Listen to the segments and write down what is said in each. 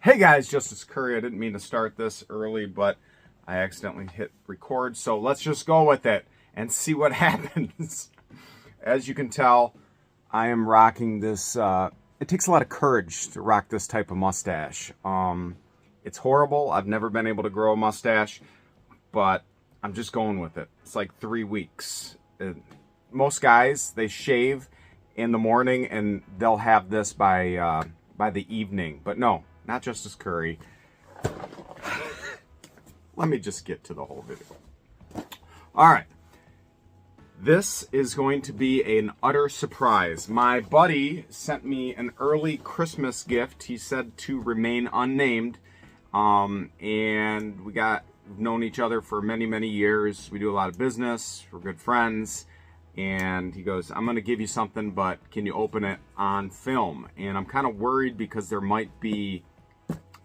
Hey guys, Justice Curry. I didn't mean to start this early, but I accidentally hit record. So let's just go with it and see what happens. As you can tell, I am rocking this. It takes a lot of courage to rock this type of mustache. It's horrible. I've never been able to grow a mustache, but I'm just going with it. It's like 3 weeks. Most guys, they shave in the morning and they'll have this by the evening. But no, not Justice Curry. Let me just get to the whole video. All right. This is going to be an utter surprise. My buddy sent me an early Christmas gift. He said to remain unnamed. And we've known each other for many, many years. We do a lot of business. We're good friends. And he goes, I'm going to give you something, but can you open it on film? And I'm kind of worried because there might be,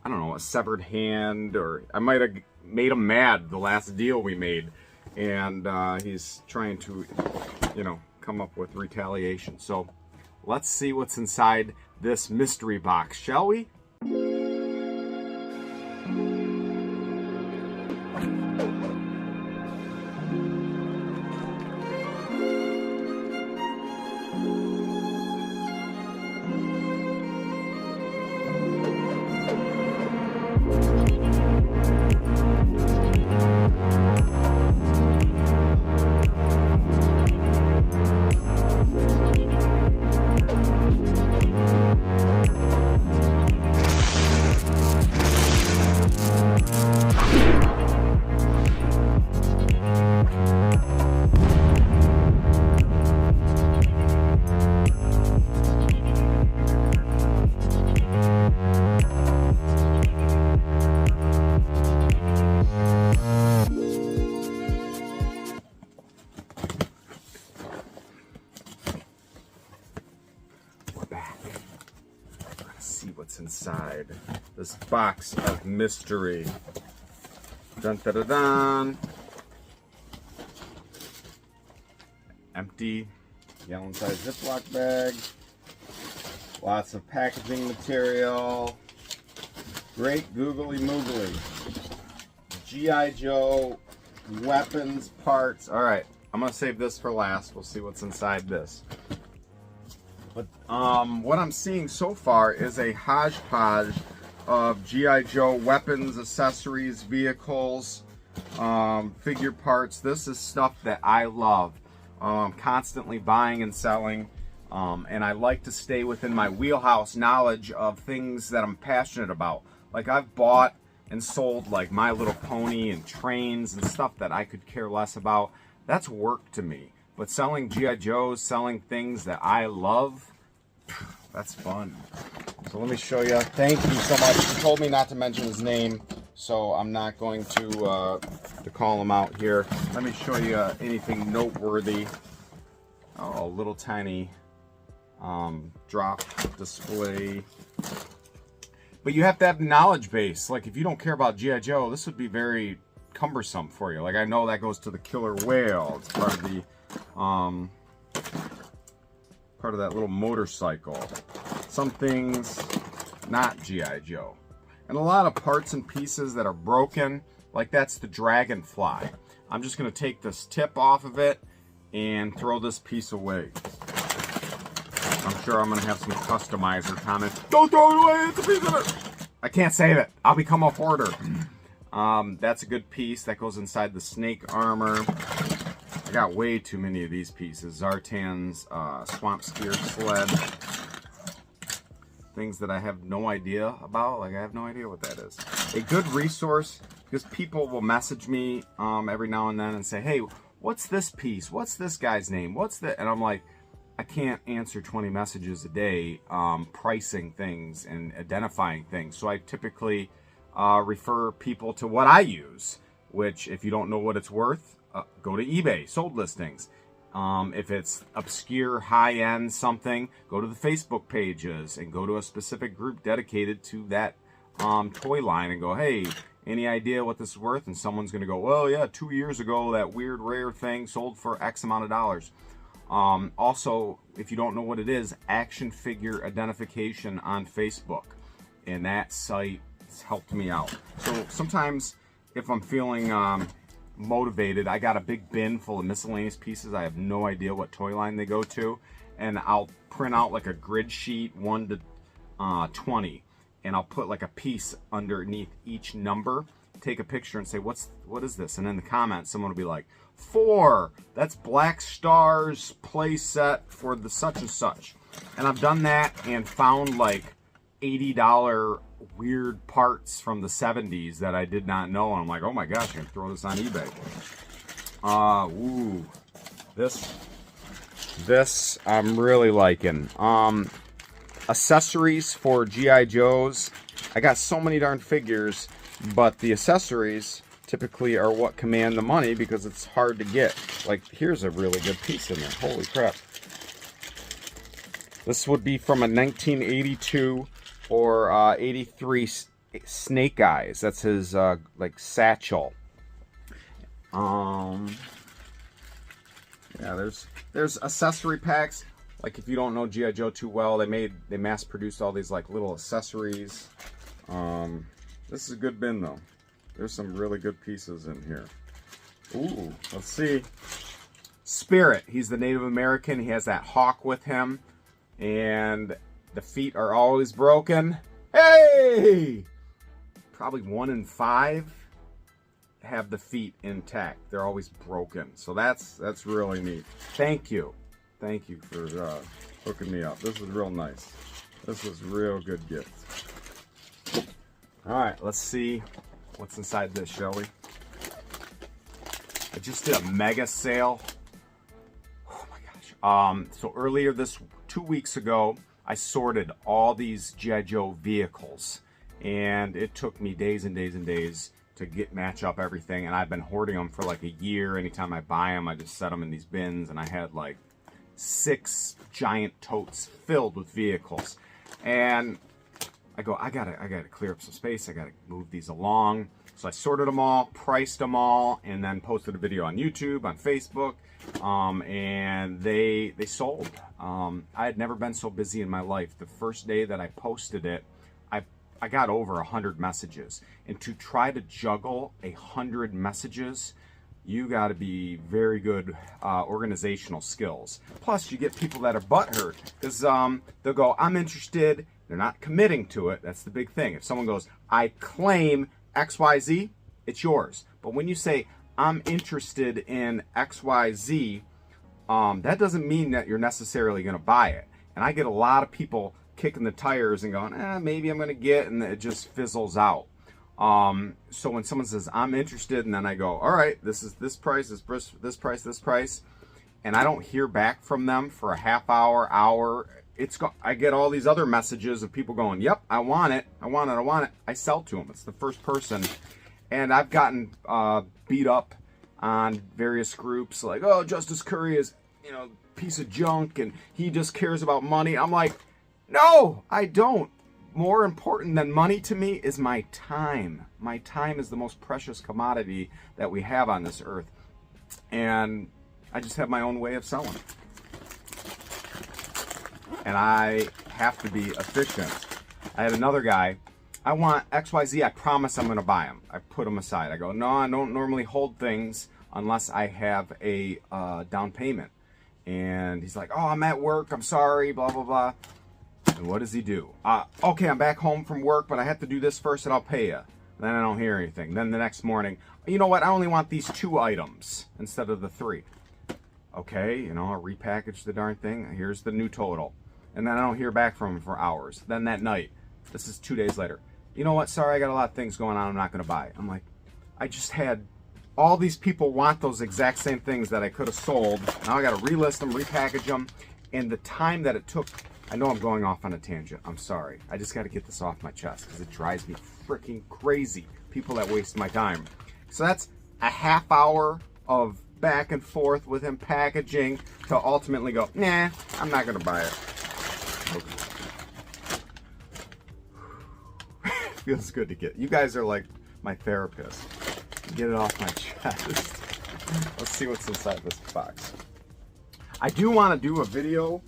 I don't know, a severed hand, or I might have made him mad the last deal we made. And he's trying to, come up with retaliation. So let's see what's inside this mystery box, shall we? See what's inside this box of mystery. Dun dun dun dun. Empty gallon-sized Ziploc bag. Lots of packaging material. Great googly moogly. G.I. Joe weapons parts. All right, I'm gonna save this for last. We'll see what's inside this. But what I'm seeing so far is a hodgepodge of G.I. Joe weapons, accessories, vehicles, figure parts. This is stuff that I love. Constantly buying and selling. And I like to stay within my wheelhouse knowledge of things that I'm passionate about. Like I've bought and sold like My Little Pony and trains and stuff that I could care less about. That's work to me. But selling G.I. Joes, selling things that I love, that's fun. So let me show you. Thank you so much. He told me not to mention his name, so I'm not going to call him out here. Let me show you anything noteworthy. Oh, a little tiny drop display. But you have to have knowledge base. Like if you don't care about G.I. Joe, this would be very cumbersome for you. Like I know that goes to the killer whale. It's part of the part of that little motorcycle. Some things not G.I. Joe, and a lot of parts and pieces that are broken. Like that's the Dragonfly. I'm just gonna take this tip off of it and throw this piece away. I'm sure I'm gonna have some customizer comments. Don't throw it away, it's a piece of it. I can't save it. I'll become a hoarder. That's a good piece that goes inside the snake armor. I got way too many of these pieces. Zartan's swamp skier sled. Things that I have no idea about. Like I have no idea what that is. A good resource, because people will message me every now and then and say, hey, what's this piece? What's this guy's name? What's that? And I'm like, I can't answer 20 messages a day pricing things and identifying things. So I typically refer people to what I use, which if you don't know what it's worth, go to eBay, sold listings. If it's obscure, high-end something, go to the Facebook pages and go to a specific group dedicated to that toy line and go, hey, any idea what this is worth? And someone's going to go, well, yeah, 2 years ago, that weird rare thing sold for X amount of dollars. Also, if you don't know what it is, Action Figure Identification on Facebook. And that site It's helped me out. So sometimes if I'm feeling motivated, I got a big bin full of miscellaneous pieces. I have no idea what toy line they go to, and I'll print out like a grid sheet 1 to 20, and I'll put like a piece underneath each number, take a picture and say, what is this? And in the comments someone will be like, 4, that's Black Star's play set for the such and such. And I've done that and found like $80 weird parts from the 70s that I did not know. And I'm like, oh my gosh, I can throw this on eBay. Ooh, this I'm really liking. Accessories for G.I. Joes. I got so many darn figures, but the accessories typically are what command the money because it's hard to get. Like, here's a really good piece in there. Holy crap. This would be from a 1982 or 83 Snake Eyes. That's his like satchel. Yeah, there's accessory packs. Like, if you don't know G.I. Joe too well, they mass produced all these like little accessories. This is a good bin though. There's some really good pieces in here. Ooh, let's see. Spirit, he's the Native American. He has that hawk with him, and the feet are always broken. Hey! Probably 1 in 5 have the feet intact. They're always broken. So that's really neat. Thank you for hooking me up. This is real nice. This is real good gift. All right, let's see what's inside this, shall we? I just did a mega sale. Oh my gosh. So earlier 2 weeks ago, I sorted all these G.I. Joe vehicles, and it took me days and days and days to match up everything, and I've been hoarding them for like a year. Anytime I buy them, I just set them in these bins, and I had like 6 giant totes filled with vehicles. And I go, I gotta clear up some space. I gotta move these along. So I sorted them all, priced them all, and then posted a video on YouTube, on Facebook, and they sold. I had never been so busy in my life. The first day that I posted it, I got over 100 messages. And to try to juggle 100 messages, you got to be very good organizational skills. Plus, you get people that are butthurt because they'll go, I'm interested. They're not committing to it. That's the big thing. If someone goes, I claim XYZ, it's yours. But when you say, I'm interested in XYZ, that doesn't mean that you're necessarily going to buy it. And I get a lot of people kicking the tires and going, maybe I'm going to get, and it just fizzles out. So when someone says, I'm interested, and then I go, all right, this is this price, this price, and I don't hear back from them for a half hour, I get all these other messages of people going, yep, I want it. I sell to them. It's the first person. And I've gotten beat up on various groups like, oh, Justice Curry is, piece of junk and he just cares about money. I'm like, no, I don't. More important than money to me is my time. My time is the most precious commodity that we have on this earth. And I just have my own way of selling. And I have to be efficient. I had another guy, I want XYZ, I promise I'm going to buy them. I put them aside. I go, no, I don't normally hold things unless I have a down payment. And he's like, oh, I'm at work, I'm sorry, blah, blah, blah. And what does he do? Okay, I'm back home from work, but I have to do this first and I'll pay you. Then I don't hear anything. Then the next morning, you know what, I only want these 2 items instead of the 3. Okay, I'll repackage the darn thing. Here's the new total. And then I don't hear back from him for hours. Then that night, this is 2 days later. You know what, sorry, I got a lot of things going on, I'm not going to buy it. I'm like, I just had all these people want those exact same things that I could have sold. Now I got to relist them, repackage them. And the time that it took, I know I'm going off on a tangent. I'm sorry. I just got to get this off my chest because it drives me freaking crazy. People that waste my time. So that's a half hour of back and forth with him packaging to ultimately go, nah, I'm not going to buy it. Okay. Feels good to get. You guys are like my therapist. Get it off my chest. Let's see what's inside this box. I do want to do a video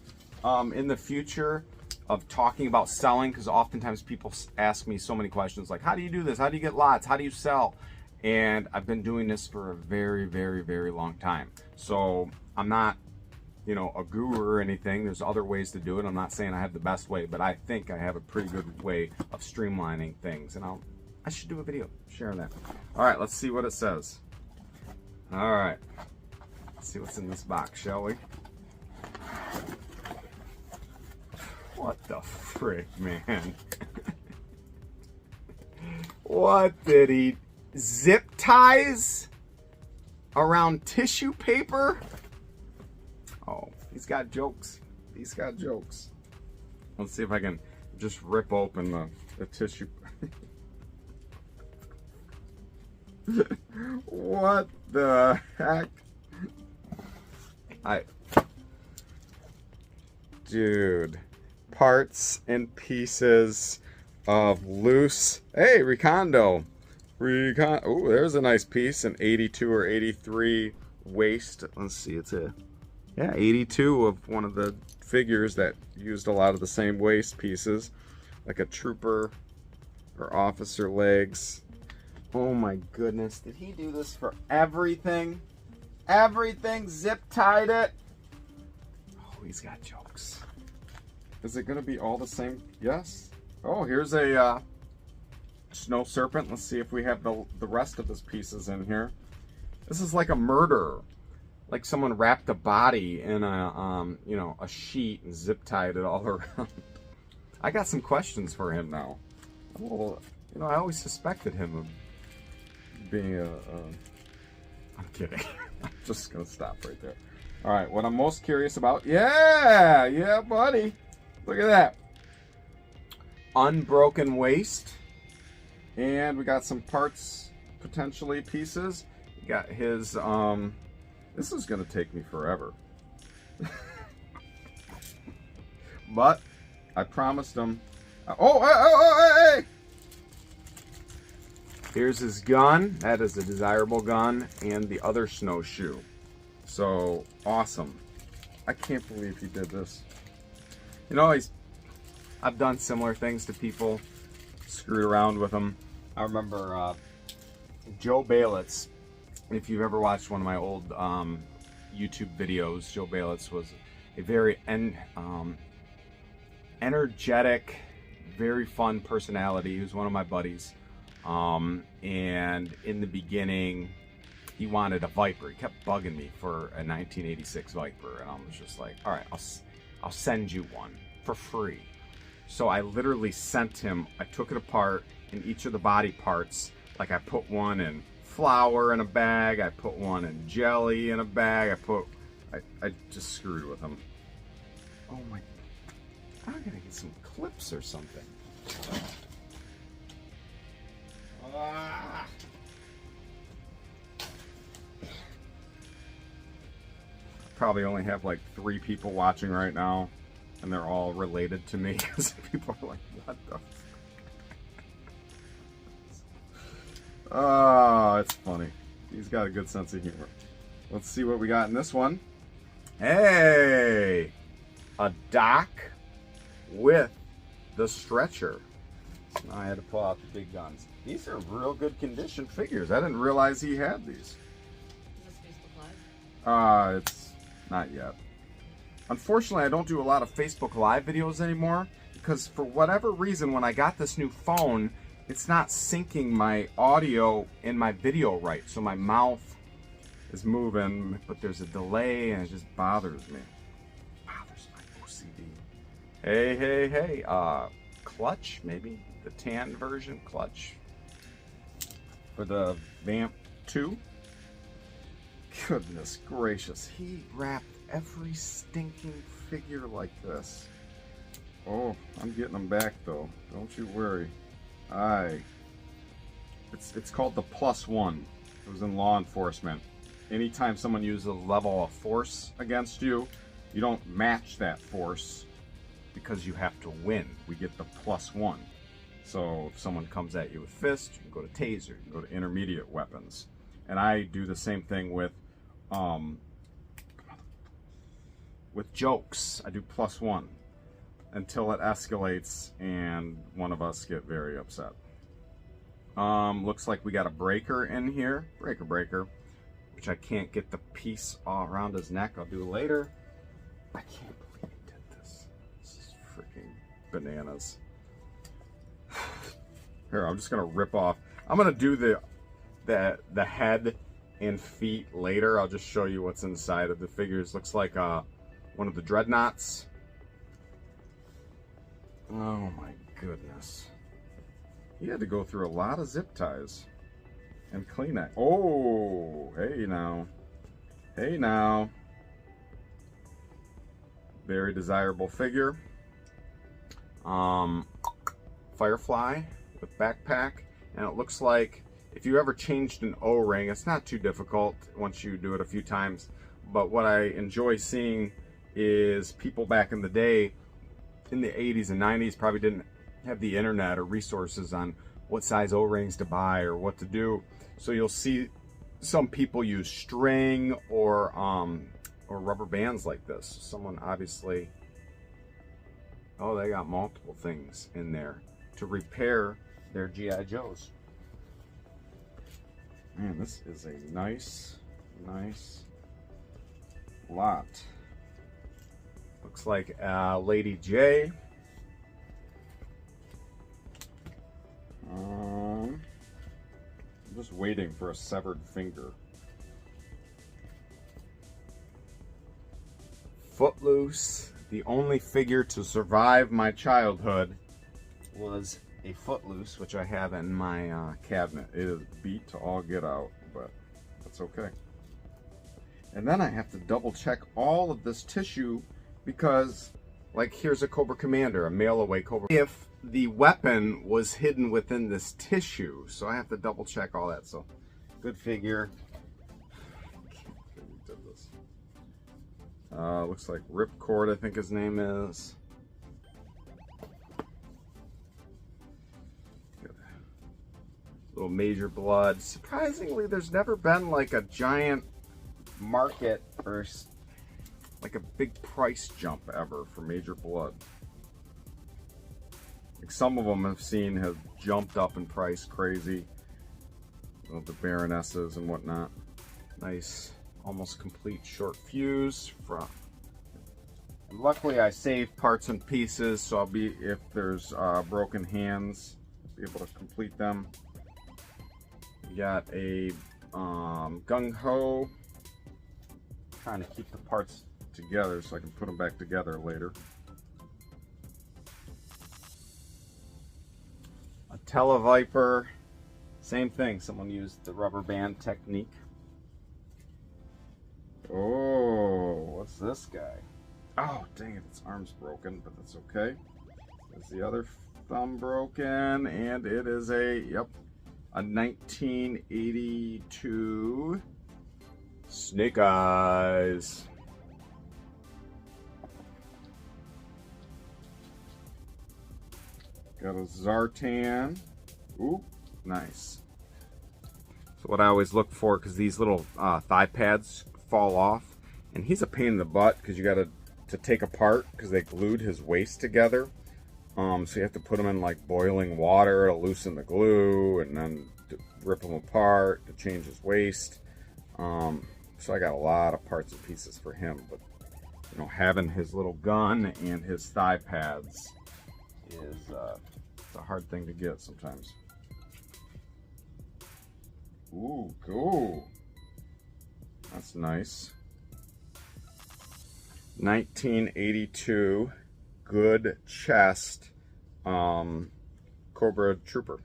in the future of talking about selling, because oftentimes people ask me so many questions like, how do you do this? How do you get lots? How do you sell? And I've been doing this for a very, very, very long time. So I'm not, you know, a guru or anything. There's other ways to do it. I'm not saying I have the best way, but I think I have a pretty good way of streamlining things. And I should do a video sharing that. All right, let's see what it says. All right, let's see what's in this box, shall we? What the frick, man? What did he... Zip ties around tissue paper? Oh, he's got jokes. He's got jokes. Let's see if I can just rip open the tissue. What the heck? Dude, parts and pieces of loose. Hey, Recondo. Oh, there's a nice piece, an 82 or 83 waist. Let's see, it's a 82 of one of the figures that used a lot of the same waist pieces, like a trooper or officer legs. Oh my goodness, did he do this for everything? Everything, zip tied it. Oh, he's got jokes. Is it gonna be all the same? Yes. Oh, here's a snow serpent. Let's see if we have the rest of his pieces in here. This is like a murder, like someone wrapped a body in a you know, a sheet and zip tied it all around. I got some questions for him now. Well, you know, I always suspected him of being I'm kidding. I'm just gonna stop right there. All right, what I'm most curious about, yeah buddy, look at that, unbroken waist. And we got some parts, potentially pieces. We got his, this is gonna take me forever. But I promised him, hey! Here's his gun. That is a desirable gun, and the other snowshoe. So awesome. I can't believe he did this. You know, I've done similar things to people, screwed around with them. I remember Joe Balitz. If you've ever watched one of my old YouTube videos, Joe Balitz was a very energetic, very fun personality. He was one of my buddies. And in the beginning, he wanted a Viper. He kept bugging me for a 1986 Viper, and I was just like, all right, I'll send you one for free. So I literally sent him, I took it apart in each of the body parts. Like I put one in flour in a bag, I put one in jelly in a bag, I just screwed with him. Oh my, I gotta get some clips or something. Probably only have like 3 people watching right now, and they're all related to me because people are like, what the fuck? Oh, it's funny. He's got a good sense of humor. Let's see what we got in this one. Hey, a dock with the stretcher. So now I had to pull out the big guns. These are real good condition figures. I didn't realize he had these. Is this Facebook Live? It's not yet. Unfortunately, I don't do a lot of Facebook Live videos anymore because for whatever reason, when I got this new phone, it's not syncing my audio and my video right. So my mouth is moving, but there's a delay and it just bothers me. Bothers my OCD. Hey. Clutch, maybe? The tan version, Clutch. For the Vamp 2. Goodness gracious, he wrapped every stinking figure like this. Oh, I'm getting them back though. Don't you worry. It's called the +1. It was in law enforcement. Anytime someone uses a level of force against you, you don't match that force because you have to win. We get the +1. So if someone comes at you with fist, you can go to taser, you can go to intermediate weapons. And I do the same thing with jokes. I do +1. until it escalates and one of us get very upset. Looks like we got a breaker in here, breaker, which I can't get the piece all around his neck. I'll do later. I can't believe he did this. This is freaking bananas. Here, I'm just gonna rip off. I'm gonna do the head and feet later. I'll just show you what's inside of the figures. Looks like one of the dreadnoughts. Oh my goodness. He had to go through a lot of zip ties and clean it. Oh, hey now. Hey now. Very desirable figure. Firefly with backpack. And it looks like if you ever changed an O-ring, it's not too difficult once you do it a few times. But what I enjoy seeing is people back in the day, in the 80s and 90s, probably didn't have the internet or resources on what size O-rings to buy or what to do. So you'll see some people use string or rubber bands like this. Someone obviously, oh, they got multiple things in there to repair their G.I. Joes. Man, this is a nice lot. Looks like Lady J. I'm just waiting for a severed finger. Footloose. The only figure to survive my childhood was a Footloose, which I have in my cabinet. It is beat to all get out, but that's okay. And then I have to double check all of this tissue because, like, here's a Cobra Commander, a mail-away Cobra. If the weapon was hidden within this tissue, so I have to double check all that. So, good figure. Did this. Looks like Ripcord, I think his name is. Little Major Blood. Surprisingly, there's never been like a giant market or like a big price jump ever for Major Blood. Like some of them I've seen have jumped up in price crazy. The Baronesses and whatnot. Nice, almost complete short fuse. Luckily, I saved parts and pieces, so I'll be, if there's broken hands, be able to complete them. We got a Gung Ho. Trying to keep the parts together so I can put them back together later. A Televiper, same thing. Someone used the rubber band technique. Oh, what's this guy? Oh, dang it, its arm's broken, but that's okay. There's the other thumb broken, and it is a 1982 Snake Eyes. Got a Zartan. Ooh, nice. So what I always look for, because these little thigh pads fall off, and he's a pain in the butt because you got to take apart because they glued his waist together. So you have to put them in like boiling water to loosen the glue, and then to rip them apart to change his waist. So I got a lot of parts and pieces for him, but you know, having his little gun and his thigh pads is it's a hard thing to get sometimes. Ooh, cool. That's nice. 1982 good chest Cobra Trooper.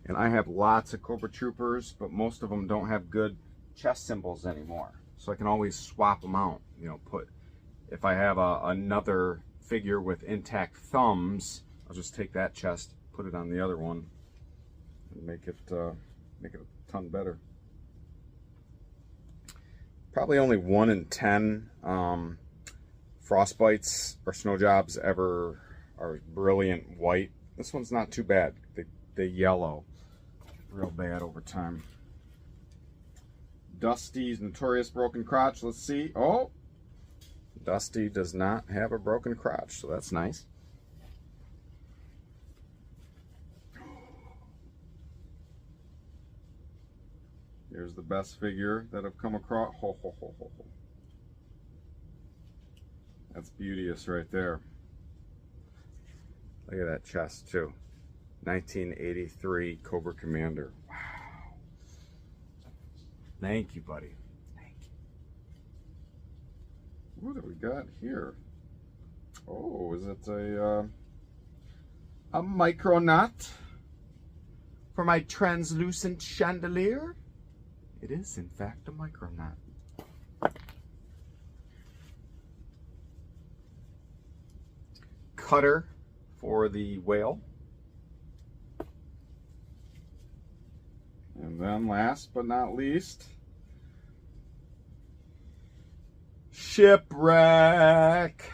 And I have lots of Cobra Troopers, but most of them don't have good chest symbols anymore. So I can always swap them out. You know, if I have another figure with intact thumbs, I'll just take that chest, put it on the other one, and make it a ton better. Probably only 1 in 10 Frostbites or snow jobs ever are brilliant white. This one's not too bad. They yellow real bad over time. Dusty's Notorious Broken Crotch. Let's see. Oh, Dusty does not have a broken crotch, so that's nice. Here's the best figure that I've come across. Ho, ho, ho, ho, ho. That's beauteous right there. Look at that chest too. 1983 Cobra Commander. Wow. Thank you, buddy. Thank you. What do we got here? Oh, is it a Micronaut for my translucent chandelier? It is, in fact, a Micronaut. Cutter for the whale. And then last but not least, Shipwreck.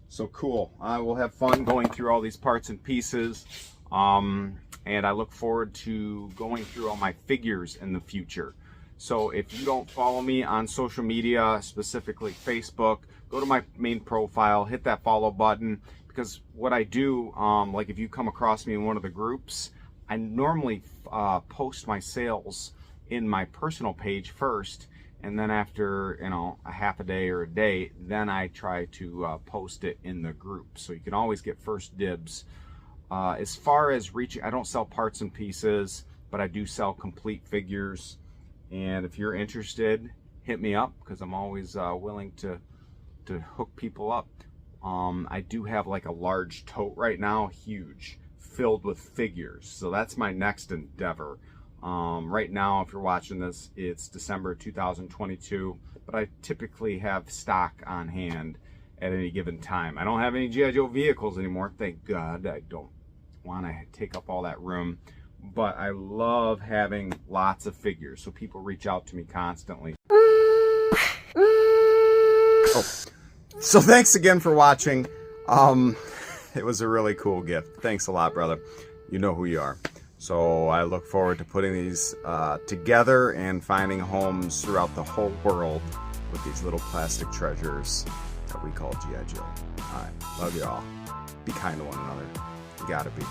So cool. I will have fun going through all these parts and pieces. And I look forward to going through all my figures in the future. So if you don't follow me on social media, specifically Facebook, go to my main profile, hit that follow button, because what I do, like if you come across me in one of the groups, I normally post my sales in my personal page first, and then after, you know, a half a day or a day, then I try to post it in the group. So you can always get first dibs. As far as reaching, I don't sell parts and pieces, but I do sell complete figures. And if you're interested, hit me up, because I'm always willing to hook people up. I do have like a large tote right now, huge, filled with figures. So that's my next endeavor. Right now, if you're watching this, it's December 2022, but I typically have stock on hand at any given time. I don't have any G.I. Joe vehicles anymore, thank God. I don't want to take up all that room, but I love having lots of figures, so people reach out to me constantly. Oh. So thanks again for watching. It was a really cool gift. Thanks a lot, brother. You know who you are. So I look forward to putting these together and finding homes throughout the whole world with these little plastic treasures that we call G.I. Joe. All right, love you all. Be kind to one another. You gotta be.